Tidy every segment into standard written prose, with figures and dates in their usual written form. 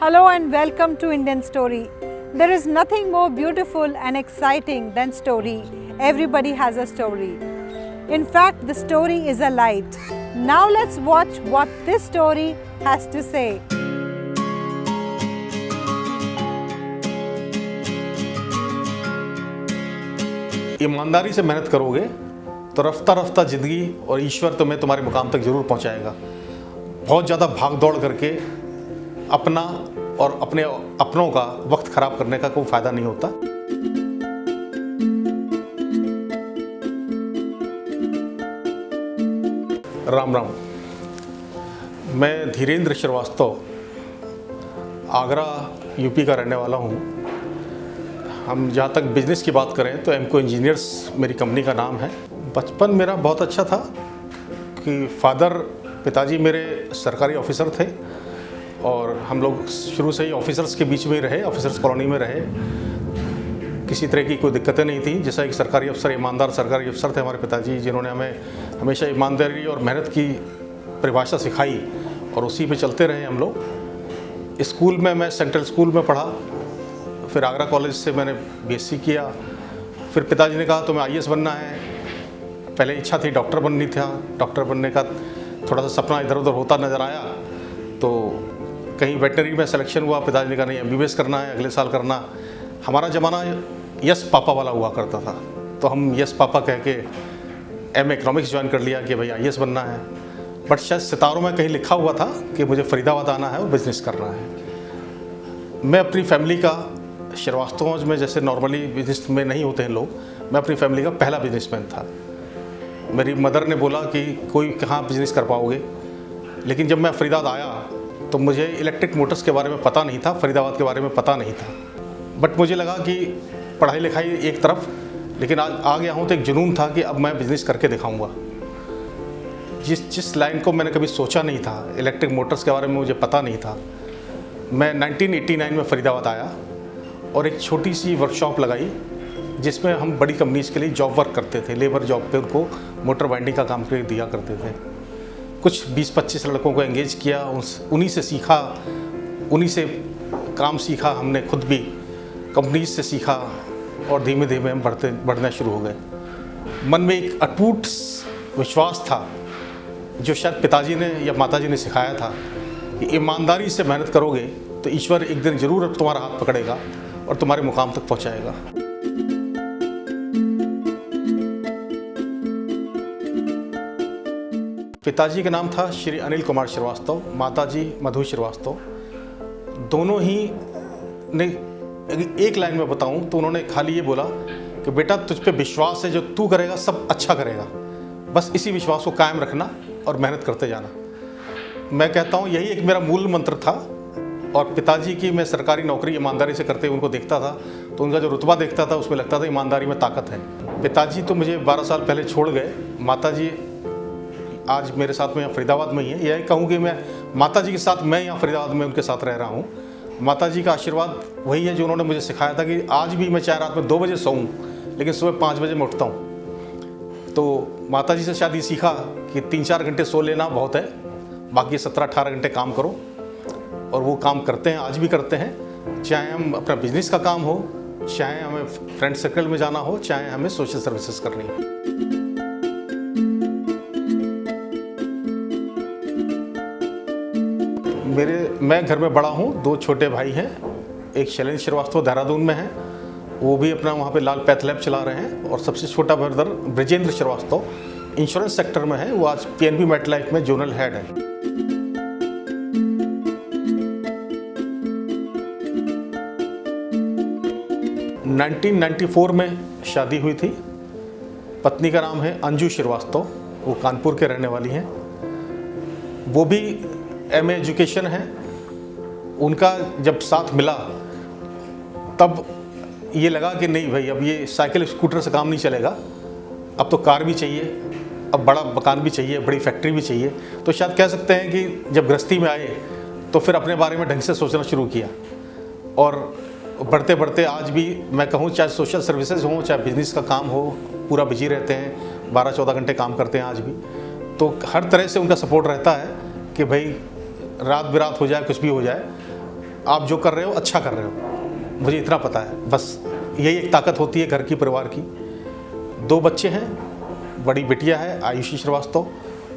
Hello and welcome to Indian Story. There is nothing more beautiful and exciting than story. Everybody has a story. In fact, the story is a light. Now let's watch what this story has to say. ईमानदारी से मेहनत करोगे तो रफ्ता रफ्ता ज़िंदगी और ईश्वर तुम्हें तुम्हारे मुकाम तक ज़रूर पहुंचाएगा। बहुत ज़्यादा भाग दौड़ करके अपना और अपने अपनों का वक्त ख़राब करने का कोई फ़ायदा नहीं होता। राम राम। मैं धीरेन्द्र श्रीवास्तव आगरा यूपी का रहने वाला हूँ। हम जहाँ तक बिज़नेस की बात करें तो एमको इंजीनियर्स मेरी कंपनी का नाम है। बचपन मेरा बहुत अच्छा था कि पिताजी मेरे सरकारी ऑफिसर थे और हम लोग शुरू से ही ऑफिसर्स के बीच में ही रहे, ऑफिसर्स कॉलोनी में रहे। किसी तरह की कोई दिक्कतें नहीं थी। जैसा एक सरकारी अफसर, ईमानदार सरकारी अफसर थे हमारे पिताजी, जिन्होंने हमें हमेशा ईमानदारी और मेहनत की परिभाषा सिखाई और उसी पे चलते रहे हम लोग। स्कूल में मैं सेंट्रल स्कूल में पढ़ा, फिर आगरा कॉलेज से मैंने बीएससी किया। फिर पिताजी ने कहा तुम्हें आईएएस बनना है। पहले इच्छा थी डॉक्टर बननी था। डॉक्टर बनने का थोड़ा सा सपना इधर उधर होता नज़र आया तो कहीं वेटनरी में सिलेक्शन हुआ। पिताजी ने कहा नहीं, एमबीबीएस करना है, अगले साल करना। हमारा ज़माना यस पापा वाला हुआ करता था, तो हम यस पापा कह के एम इकोनॉमिक्स ज्वाइन कर लिया कि भाई आईएएस बनना है। बट शायद सितारों में कहीं लिखा हुआ था कि मुझे फरीदाबाद आना है और बिज़नेस करना है। मैं अपनी फैमिली का, श्रीवास्तव में जैसे नॉर्मली बिजनेस में नहीं होते हैं लोग, मैं अपनी फैमिली का पहला बिजनेसमैन था। मेरी मदर ने बोला कि कोई कहाँ बिजनेस कर पाओगे, लेकिन जब मैं फरीदाबाद आया तो मुझे इलेक्ट्रिक मोटर्स के बारे में पता नहीं था, फरीदाबाद के बारे में पता नहीं था। बट मुझे लगा कि पढ़ाई लिखाई एक तरफ, लेकिन आज आ गया हूँ तो एक जुनून था कि अब मैं बिज़नेस करके दिखाऊँगा। जिस लाइन को मैंने कभी सोचा नहीं था, इलेक्ट्रिक मोटर्स के बारे में मुझे पता नहीं था। मैं 1989 में फरीदाबाद आया और एक छोटी सी वर्कशॉप लगाई जिसमें हम बड़ी कंपनीज़ के लिए जॉब वर्क करते थे। लेबर जॉब पे उनको मोटर वाइंडिंग का काम कर दिया करते थे। कुछ 20-25 लड़कों को एंगेज किया, उन्हीं से सीखा, उन्हीं से काम सीखा। हमने खुद भी कंपनीज से सीखा और धीमे धीमे हम बढ़ना शुरू हो गए। मन में एक अटूट विश्वास था जो शायद पिताजी ने या माताजी ने सिखाया था कि ईमानदारी से मेहनत करोगे तो ईश्वर एक दिन ज़रूर तुम्हारा हाथ पकड़ेगा और तुम्हारे मुकाम तक पहुंचाएगा। पिताजी का नाम था श्री अनिल कुमार श्रीवास्तव, माताजी मधु श्रीवास्तव। दोनों ही ने एक लाइन में बताऊं तो उन्होंने खाली ये बोला कि बेटा तुझ पे विश्वास है, जो तू करेगा सब अच्छा करेगा, बस इसी विश्वास को कायम रखना और मेहनत करते जाना। मैं कहता हूँ यही एक मेरा मूल मंत्र था। और पिताजी की मैं सरकारी नौकरी ईमानदारी से करते हुए उनको देखता था तो उनका जो रुतबा देखता था उसमें लगता था ईमानदारी में ताकत है। पिताजी तो मुझे 12 साल पहले छोड़ गए। माताजी आज मेरे साथ में यहाँ फरीदाबाद में ही है। यही कहूँ कि मैं माताजी के साथ, मैं यहाँ फरीदाबाद में उनके साथ रह रहा हूँ। माताजी का आशीर्वाद वही है जो उन्होंने मुझे सिखाया था कि आज भी मैं चाहे रात में 2 बजे सोऊं लेकिन सुबह 5 बजे मैं उठता हूँ। तो माताजी से शायद ये सीखा कि 3-4 घंटे सो लेना बहुत है, बाकी 17-18 घंटे काम करो। और वो काम करते हैं, आज भी करते हैं। चाहे हम अपना बिजनेस का काम हो, चाहे हमें फ्रेंड सर्कल में जाना हो, चाहे हमें सोशल सर्विसेज करनी हो। मैं घर में बड़ा हूँ, 2 छोटे भाई हैं। एक शैलेंद्र श्रीवास्तव देहरादून में है, वो भी अपना वहाँ पे लाल पैथ लैब चला रहे हैं। और सबसे छोटा brother Brijendra Srivastava insurance sector में है, वो आज पीएनबी मेटलाइफ में जोनल हेड है। नाइनटीन 1994 में शादी हुई थी। पत्नी का नाम है अंजू श्रीवास्तव, वो कानपुर के रहने वाली हैं। वो भी एमए एजुकेशन है। उनका जब साथ मिला तब ये लगा कि नहीं भाई, अब ये साइकिल स्कूटर से काम नहीं चलेगा, अब तो कार भी चाहिए, अब बड़ा मकान भी चाहिए, बड़ी फैक्ट्री भी चाहिए। तो शायद कह सकते हैं कि जब गृहस्थी में आए तो फिर अपने बारे में ढंग से सोचना शुरू किया। और बढ़ते बढ़ते आज भी मैं कहूँ, चाहे सोशल सर्विसेज हो, चाहे बिजनेस का काम हो, पूरा बिजी रहते हैं, 12-14 घंटे काम करते हैं आज भी। तो हर तरह से उनका सपोर्ट रहता है कि भाई रात बिरात हो जाए, कुछ भी हो जाए, आप जो कर रहे हो अच्छा कर रहे हो, मुझे इतना पता है। बस यही एक ताकत होती है घर की, परिवार की। 2 बच्चे हैं, बड़ी बिटिया है आयुषी श्रीवास्तव,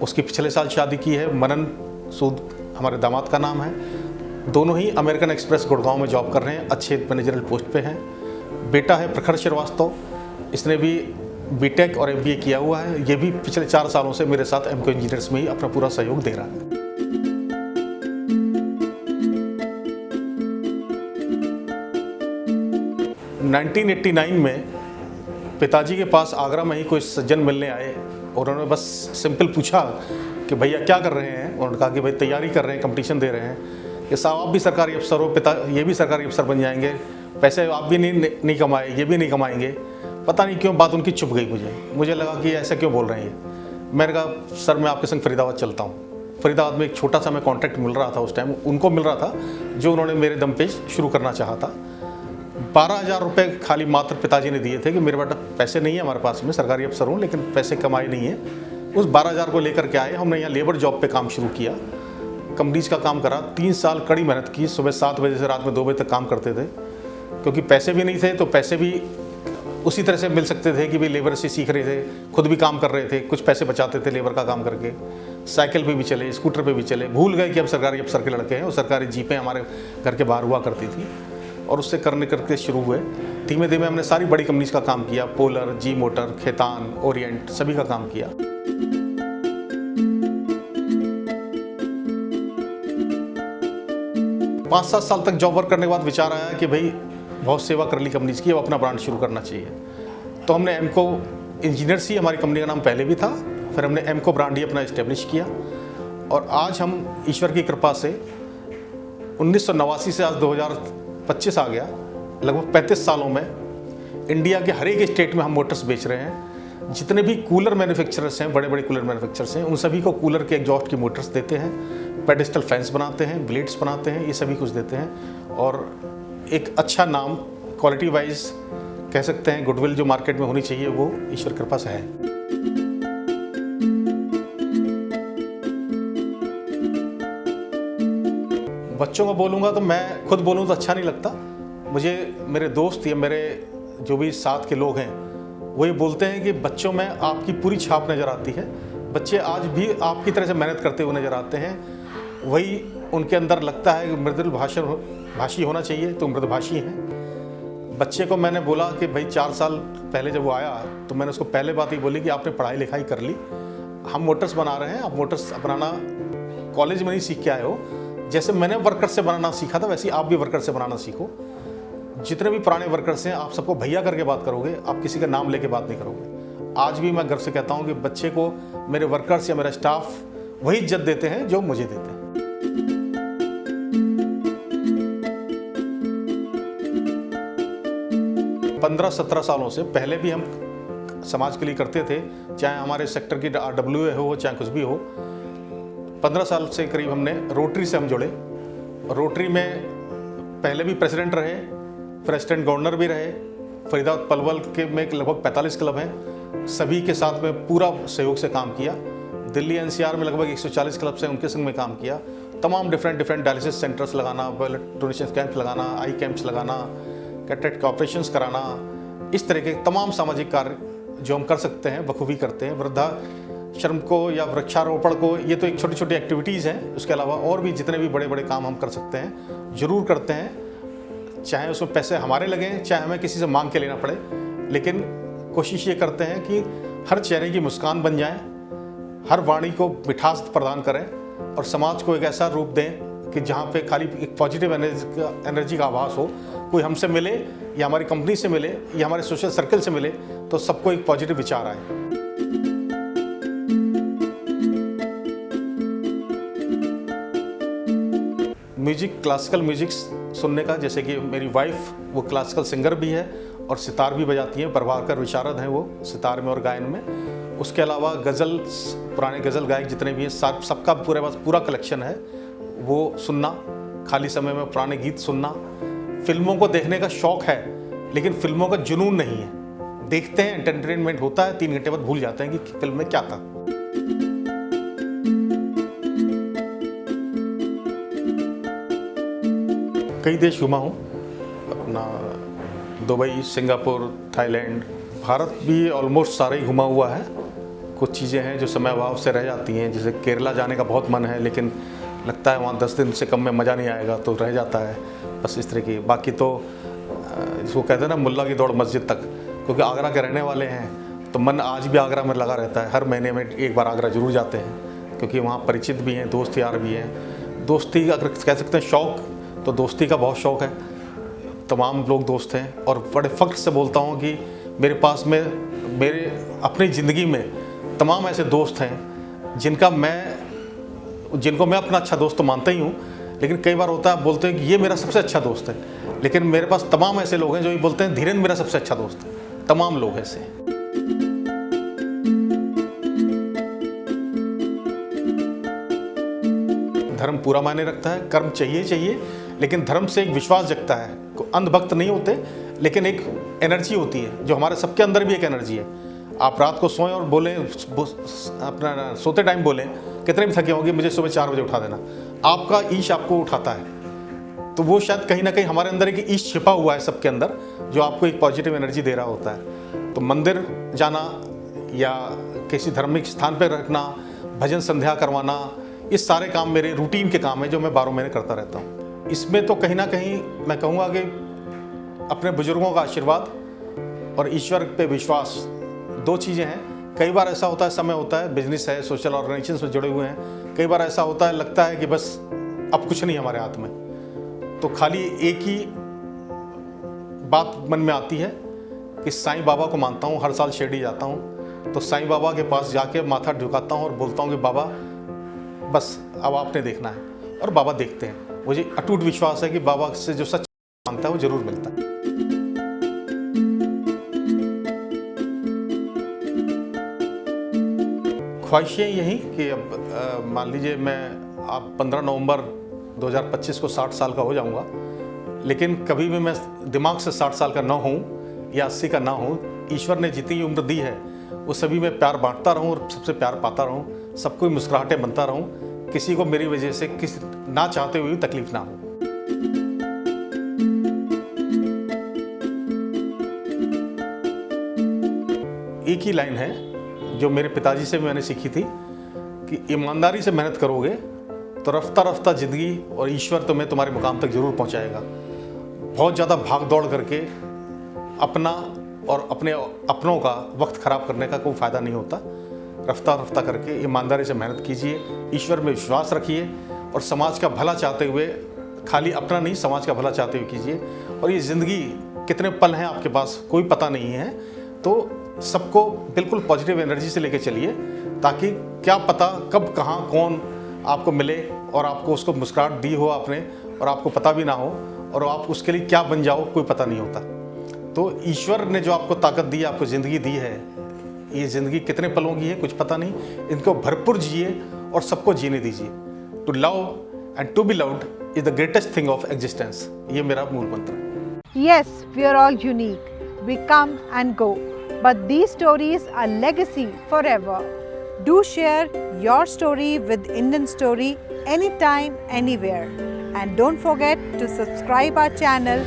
उसकी पिछले साल शादी की है। मनन सूद हमारे दामाद का नाम है। दोनों ही अमेरिकन एक्सप्रेस गुड़गांव में जॉब कर रहे हैं, अच्छे मैनेजरल पोस्ट पे हैं। बेटा है प्रखर श्रीवास्तव, इसने भी बीटेक और एमबीए किया हुआ है। ये भी पिछले 4 सालों से मेरे साथ एमको इंजीनियर्स में ही अपना पूरा सहयोग दे रहा है। नाइनटीन 89 में पिताजी के पास आगरा में ही कोई सज्जन मिलने आए और उन्होंने बस सिंपल पूछा कि भैया क्या कर रहे हैं। उन्होंने कहा कि भाई तैयारी कर रहे हैं, कंपटीशन दे रहे हैं। कि साहब आप भी सरकारी अफसर हो, पिता ये भी सरकारी अफसर बन जाएंगे, पैसे आप भी नहीं कमाए, ये भी नहीं कमाएंगे। पता नहीं क्यों बात उनकी चुप गई। मुझे लगा कि ऐसा क्यों बोल रहे हैं। मैंने कहा सर मैं आपके संग फरीदाबाद चलता हूँ। फरीदाबाद में एक छोटा सा मैं कॉन्ट्रैक्ट मिल रहा था उस टाइम, उनको मिल रहा था जो उन्होंने मेरे दम पे शुरू करना चाहा था। 12,000 रुपये खाली मात्र पिताजी ने दिए थे कि मेरे बेटा पैसे नहीं है हमारे पास में, सरकारी अफसर हूँ लेकिन पैसे कमाए नहीं है। उस 12,000 को लेकर के आए, हमने यहाँ लेबर जॉब पे काम शुरू किया, कंपनीज का काम करा। 3 साल कड़ी मेहनत की, सुबह 7 बजे से रात में 2 बजे तक काम करते थे, क्योंकि पैसे भी नहीं थे तो पैसे भी उसी तरह से मिल सकते थे कि भाई लेबर से सीख रहे थे, खुद भी काम कर रहे थे, कुछ पैसे बचाते थे लेबर का काम करके। साइकिल पे भी चले, स्कूटर पे भी चले। भूल गए कि अब सरकारी अफसर के लड़के हैं। और सरकारी जीपें हमारे घर के बाहर हुआ करती थी और उससे करके शुरू हुए। धीमे धीमे हमने सारी बड़ी कंपनीज का काम किया, पोलर, जी मोटर, खेतान, ओरिएंट, सभी का काम किया। पाँच 7 साल तक जॉब वर्क करने के बाद विचार आया कि भाई बहुत सेवा कर ली कंपनीज की, अब अपना ब्रांड शुरू करना चाहिए। तो हमने एमको इंजीनियर्स ही हमारी कंपनी का नाम पहले भी था, फिर हमने एमको ब्रांड ही अपना इस्टेब्लिश किया। और आज हम ईश्वर की कृपा से 1989 से आज 2025 आ गया, लगभग 35 सालों में इंडिया के हर एक स्टेट में हम मोटर्स बेच रहे हैं। जितने भी कूलर मैन्युफैक्चरर्स हैं, बड़े बड़े कूलर मैन्युफैक्चरर्स हैं, उन सभी को कूलर के एग्जॉस्ट की मोटर्स देते हैं, पेडेस्टल फैंस बनाते हैं, ब्लेड्स बनाते हैं, ये सभी कुछ देते हैं। और एक अच्छा नाम क्वालिटी वाइज कह सकते हैं, गुडविल जो मार्केट में होनी चाहिए वो ईश्वर कृपा से है। बच्चों को बोलूँगा तो मैं खुद बोलूँ तो अच्छा नहीं लगता मुझे। मेरे दोस्त या मेरे जो भी साथ के लोग हैं वो ये बोलते हैं कि बच्चों में आपकी पूरी छाप नज़र आती है। बच्चे आज भी आपकी तरह से मेहनत करते हुए नज़र आते हैं। वही उनके अंदर लगता है कि मृदुल भाषी होना चाहिए, तो मृदुभाषी हैं। बच्चे को मैंने बोला कि भाई 4 साल पहले जब वो आया तो मैंने उसको पहले बात ही बोली कि आपने पढ़ाई लिखाई कर ली, हम मोटर्स बना रहे हैं, आप मोटर्स बनाना कॉलेज में नहीं सीख के आए हो। जैसे मैंने वर्कर से बनाना सीखा था वैसे आप भी वर्कर से बनाना सीखो। जितने भी पुराने वर्कर्स हैं आप सबको भैया करके बात करोगे, आप किसी का नाम लेके बात नहीं करोगे। आज भी मैं गर्व से कहता हूँ कि बच्चे को मेरे वर्कर्स या मेरा स्टाफ वही इज्जत देते हैं जो मुझे देते हैं। 15-17 सालों से पहले भी हम समाज के लिए करते थे, चाहे हमारे सेक्टर की RWA हो चाहे कुछ भी हो। 15 साल से करीब हमने रोटरी से हम जुड़े। रोटरी में पहले भी प्रेसिडेंट रहे, प्रेसिडेंट गवर्नर भी रहे। फरीदाबाद पलवल के में लगभग 45 क्लब हैं, सभी के साथ में पूरा सहयोग से काम किया। दिल्ली NCR में लगभग 140 क्लब से उनके संग में काम किया। तमाम डिफरेंट डायलिसिस सेंटर्स लगाना, ब्लड डोनेशन कैंप्स लगाना, आई कैंप्स लगाना, कैटरेक्ट का ऑपरेशंस कराना, इस तरह के तमाम सामाजिक कार्य जो हम कर सकते हैं बखूबी करते हैं। वृद्धाश्रम को या वृक्षारोपण को, ये तो एक छोटी छोटी एक्टिविटीज़ हैं। उसके अलावा और भी जितने भी बड़े बड़े काम हम कर सकते हैं ज़रूर करते हैं, चाहे उसमें पैसे हमारे लगें चाहे हमें किसी से मांग के लेना पड़े। लेकिन कोशिश ये करते हैं कि हर चेहरे की मुस्कान बन जाए, हर वाणी को मिठास प्रदान करें और समाज को एक ऐसा रूप दें कि जहाँ पे खाली एक पॉजिटिव एनर्जी का आभास हो। कोई हमसे मिले या हमारी कंपनी से मिले या हमारे सोशल सर्कल से मिले तो सबको एक पॉजिटिव विचार आए। म्यूजिक, क्लासिकल म्यूजिक सुनने का, जैसे कि मेरी वाइफ वो क्लासिकल सिंगर भी है और सितार भी बजाती हैं, प्रभाकर विशारद हैं वो सितार में और गायन में। उसके अलावा गज़ल, पुराने गज़ल गायक जितने भी हैं सबका पूरा कलेक्शन है, वो सुनना, खाली समय में पुराने गीत सुनना। फिल्मों को देखने का शौक़ है लेकिन फिल्मों का जुनून नहीं है। देखते हैं, एंटरटेनमेंट होता है, 3 घंटे बाद भूल जाते हैं कि फिल्म में क्या था। कई देश घूमा हूँ, अपना दुबई, सिंगापुर, थाईलैंड, भारत भी ऑलमोस्ट सारे ही घुमा हुआ है। कुछ चीज़ें हैं जो समय अभाव से रह जाती हैं, जैसे केरला जाने का बहुत मन है, लेकिन लगता है वहाँ 10 दिन से कम में मज़ा नहीं आएगा, तो रह जाता है। बस इस तरह की। बाकी तो जिसको कहते हैं ना, मुल्ला की दौड़ मस्जिद तक, क्योंकि आगरा के रहने वाले हैं तो मन आज भी आगरा में लगा रहता है। हर महीने में एक बार आगरा ज़रूर जाते हैं, क्योंकि वहाँ परिचित भी हैं, दोस्त यार भी हैं। दोस्ती अगर कह सकते हैं शौक़, तो दोस्ती का बहुत शौक़ है। तमाम लोग दोस्त हैं और बड़े फ़ख्र से बोलता हूँ कि मेरे पास में मेरे अपनी ज़िंदगी में तमाम ऐसे दोस्त हैं जिनको मैं अपना अच्छा दोस्त तो मानता ही हूँ, लेकिन कई बार होता है बोलते हैं कि ये मेरा सबसे अच्छा दोस्त है, लेकिन मेरे पास तमाम ऐसे लोग हैं जो ये बोलते हैं धीरेन्द्र मेरा सबसे अच्छा दोस्त है। तमाम लोग ऐसे हैं। धर्म पूरा मायने रखता है, कर्म चाहिए, लेकिन धर्म से एक विश्वास जगता है। अंधभक्त नहीं होते, लेकिन एक एनर्जी होती है जो हमारे सबके अंदर भी एक एनर्जी है। आप रात को सोएं और बोलें, अपना सोते टाइम बोलें, कितने भी थके होंगे, मुझे सुबह 4 बजे उठा देना, आपका ईश आपको उठाता है। तो वो शायद कहीं ना कहीं हमारे अंदर एक ईश छिपा हुआ है सबके अंदर, जो आपको एक पॉजिटिव एनर्जी दे रहा होता है। तो मंदिर जाना या किसी धार्मिक स्थान पर रखना, भजन संध्या करवाना, ये सारे काम मेरे रूटीन के काम हैं जो मैं 12 महीने करता रहता हूँ। इसमें तो कहीं ना कहीं मैं कहूँगा कि अपने बुजुर्गों का आशीर्वाद और ईश्वर पे विश्वास, 2 चीज़ें हैं। कई बार ऐसा होता है, समय होता है, बिजनेस है, सोशल ऑर्गेनाइजेशन में जुड़े हुए हैं, कई बार ऐसा होता है लगता है कि बस अब कुछ नहीं हमारे हाथ में, तो खाली एक ही बात मन में आती है कि साईं बाबा को मानता हूँ। हर साल शिरडी जाता हूँ, तो साईं बाबा के पास जाके माथा झुकाता हूँ और बोलता हूँ कि बाबा बस अब आपने देखना है, और बाबा देखते हैं। मुझे अटूट विश्वास है कि बाबा से जो सच मांगता है वो जरूर मिलता है। ख्वाहिशें यही कि अब मान लीजिए मैं आप 15 नवंबर 2025 को 60 साल का हो जाऊंगा, लेकिन कभी भी मैं दिमाग से 60 साल का ना हूं या 80 का ना हूं। ईश्वर ने जितनी उम्र दी है वो सभी में प्यार बांटता रहूं और सबसे प्यार पाता रहूं, सबको मुस्कुराहटें बनता रहूं, किसी को मेरी वजह से किसी ना चाहते हुए भी तकलीफ ना हो। एक ही लाइन है जो मेरे पिताजी से मैंने सीखी थी कि ईमानदारी से मेहनत करोगे तो रफ्ता रफ्ता ज़िंदगी और ईश्वर तुम्हें तुम्हारे मुकाम तक ज़रूर पहुंचाएगा। बहुत ज़्यादा भाग दौड़ करके अपना और अपने अपनों का वक्त ख़राब करने का कोई फ़ायदा नहीं होता। रफ्ता रफ्ता करके ईमानदारी से मेहनत कीजिए, ईश्वर में विश्वास रखिए और समाज का भला चाहते हुए, खाली अपना नहीं समाज का भला चाहते हुए कीजिए। और ये ज़िंदगी कितने पल हैं आपके पास कोई पता नहीं है, तो सबको बिल्कुल पॉजिटिव एनर्जी से लेके चलिए, ताकि क्या पता कब कहाँ कौन आपको मिले और आपको उसको मुस्कुराहट दी हो आपने और आपको पता भी ना हो, और आप उसके लिए क्या बन जाओ कोई पता नहीं होता। तो ईश्वर ने जो आपको ताकत दी है, आपको ज़िंदगी दी है, ये ज़िंदगी कितने पलों की है कुछ पता नहीं, इनको भरपूर जिए और सबको जीने दीजिए। To love and to be loved is the greatest thing of existence, ये मेरा मूल मंत्र है। Yes, we are all unique. We come and go, but these stories are legacy forever. Do share your story with Indian Story anytime, anywhere. And don't forget to subscribe our channel